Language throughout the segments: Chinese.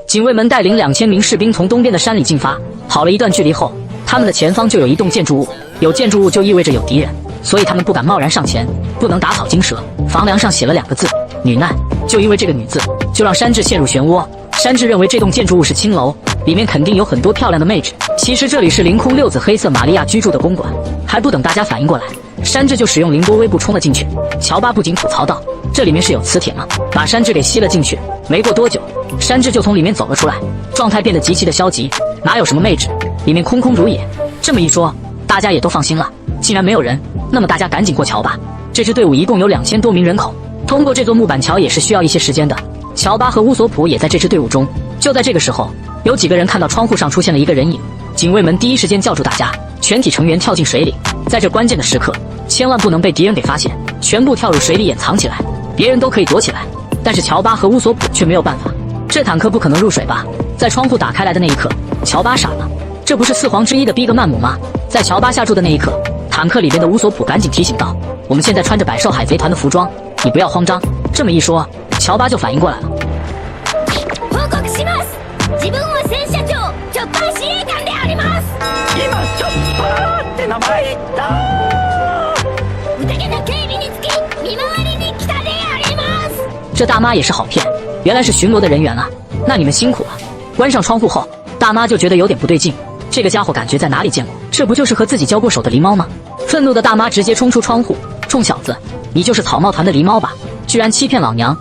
警卫们带领2000名士兵从东边的山里进发。跑了一段距离后，他们的前方就有一栋建筑物，有建筑物就意味着有敌人，所以他们不敢贸然上前，不能打草惊蛇。房梁上写了2个字：女难。就因为这个女字，就让山治陷入漩涡。山治认为这栋建筑物是青楼，里面肯定有很多漂亮的妹纸。其实这里是凌空六子黑色玛利亚居住的公馆。还不等大家反应过来，山治就使用凌波微步冲了进去。乔巴不仅吐槽道：“这里面是有磁铁吗？”把山治给吸了进去。没过多久，山治就从里面走了出来，状态变得极其的消极。哪有什么妹纸，里面空空如也。这么一说，大家也都放心了。既然没有人，那么大家赶紧过桥吧。这支队伍一共有2000多名人口，通过这座木板桥也是需要一些时间的。乔巴和乌索普也在这支队伍中。就在这个时候，有几个人看到窗户上出现了一个人影，警卫们第一时间叫住大家，全体成员跳进水里。在这关键的时刻，千万不能被敌人给发现，全部跳入水里掩藏起来，别人都可以躲起来，但是乔巴和乌索普却没有办法。这坦克不可能入水吧？在窗户打开来的那一刻，乔巴傻了，这不是4皇之一的毕格曼姆吗？在乔巴下注的那一刻，坦克里边的乌索普赶紧提醒道：“我们现在穿着百兽海贼团的服装，你不要慌张。”这么一说，乔巴就反应过来了。这大妈也是好骗，原来是巡逻的人员啊！那你们辛苦了。关上窗户后，大妈就觉得有点不对劲，这个家伙感觉在哪里见过？这不就是和自己交过手的狸猫吗？愤怒的大妈直接冲出窗户，冲小子，你就是草帽团的狸猫吧？居然欺骗老娘！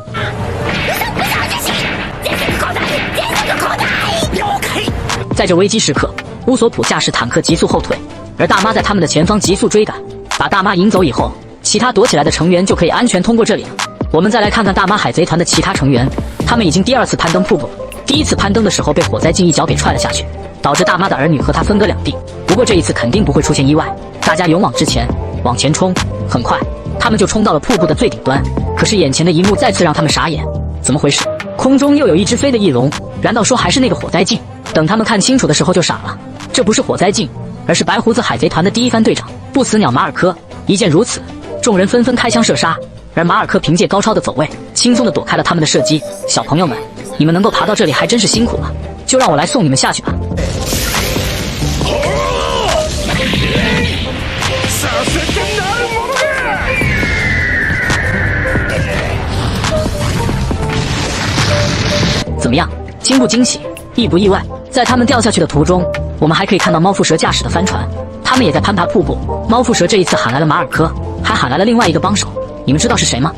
在这危机时刻，乌索普驾驶坦克急速后退，而大妈在他们的前方急速追赶。把大妈引走以后，其他躲起来的成员就可以安全通过这里了。我们再来看看大妈海贼团的其他成员，他们已经第2次攀登瀑布了。第1次攀登的时候被火灾镜一脚给踹了下去，导致大妈的儿女和他分隔两地。不过这一次肯定不会出现意外，大家勇往直前，往前冲。很快，他们就冲到了瀑布的最顶端。可是眼前的一幕再次让他们傻眼，怎么回事？空中又有一只飞的翼龙，难道说还是那个火灾镜？等他们看清楚的时候就傻了，这不是火灾镜，而是白胡子海贼团的第1番队长不死鸟马尔科。一见如此，众人纷纷开枪射杀，而马尔科凭借高超的走位，轻松地躲开了他们的射击。小朋友们，你们能够爬到这里还真是辛苦了，就让我来送你们下去吧。怎么样，惊不惊喜，意不意外？在他们掉下去的途中，我们还可以看到猫蝮蛇驾驶的帆船，他们也在攀爬瀑布。猫蝮蛇这一次喊来了马尔科，还喊来了另外一个帮手，你们知道是谁吗？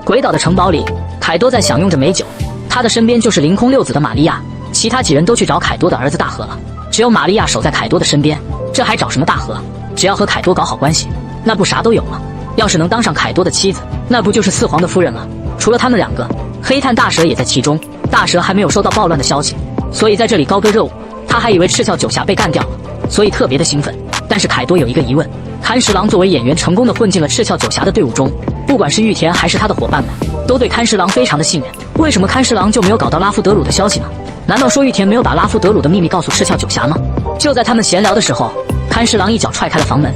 鬼岛的城堡里，凯多在享用着美酒，他的身边就是凌空六子的玛利亚，其他几人都去找凯多的儿子大和了，只有玛利亚守在凯多的身边。这还找什么大和？只要和凯多搞好关系，那不啥都有了。要是能当上凯多的妻子，那不就是4皇的夫人了？除了他们2个，黑炭大蛇也在其中。大蛇还没有收到暴乱的消息，所以在这里高歌热舞。他还以为赤鞘九侠被干掉了，所以特别的兴奋。但是凯多有一个疑问，勘十郎作为演员成功的混进了赤鞘九侠的队伍中，不管是玉田还是他的伙伴们，都对勘十郎非常的信任。为什么勘十郎就没有搞到拉夫德鲁的消息呢？难道说玉田没有把拉夫德鲁的秘密告诉赤鞘九侠吗？就在他们闲聊的时候，勘十郎一脚踹开了房门，